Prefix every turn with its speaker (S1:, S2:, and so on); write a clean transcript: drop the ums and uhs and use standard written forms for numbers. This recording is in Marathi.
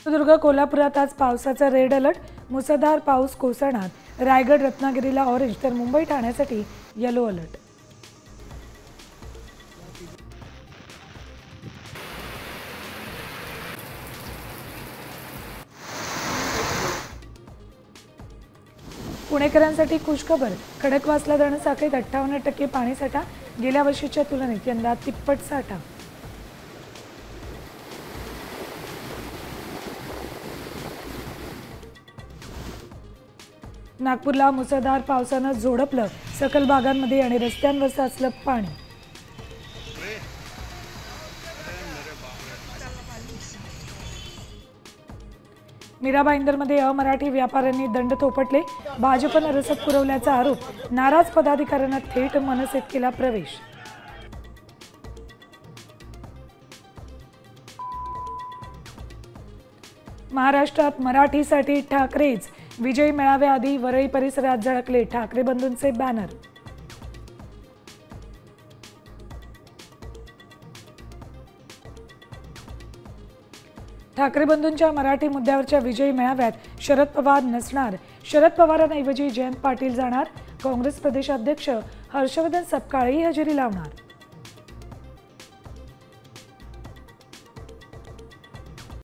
S1: सिंधुदुर्ग कोल्हापुरात आज पावसाचा रेड अलर्ट, मुसळधार पाऊस कोसळणार. रायगड रत्नागिरीला ऑरेंज तर मुंबई ठाण्यासाठी येलो अलर्ट. पुणेकरांसाठी खुशखबर, खडकवासला धरणसाखळीत 58% पाणीसाठा, गेल्या वर्षीच्या तुलनेत यंदा तिप्पट साठा. नागपूरला मुसळधार पावसानं झोडपलं, सकल भागांमध्ये आणि रस्त्यांवर साचलं पाणी. मीरा भाईंदरमध्ये अमराठी व्यापाऱ्यांनी दंड थोपटले, भाजपनं रसद पुरवल्याचा आरोप, नाराज पदाधिकाऱ्यांना थेट मनसेत केला प्रवेश. महाराष्ट्रात मराठीसाठी ठाकरेच, विजयी मेळाव्याआधी वरळी परिसरात झळकले ठाकरे बंधूंचे बॅनर. ठाकरे बंधूंच्या मराठी मुद्द्यावरच्या विजयी मेळाव्यात शरद पवार नसणार, शरद पवारांऐवजी जयंत पाटील जाणार, काँग्रेस प्रदेशाध्यक्ष हर्षवर्धन सपकाळही हजेरी लावणार.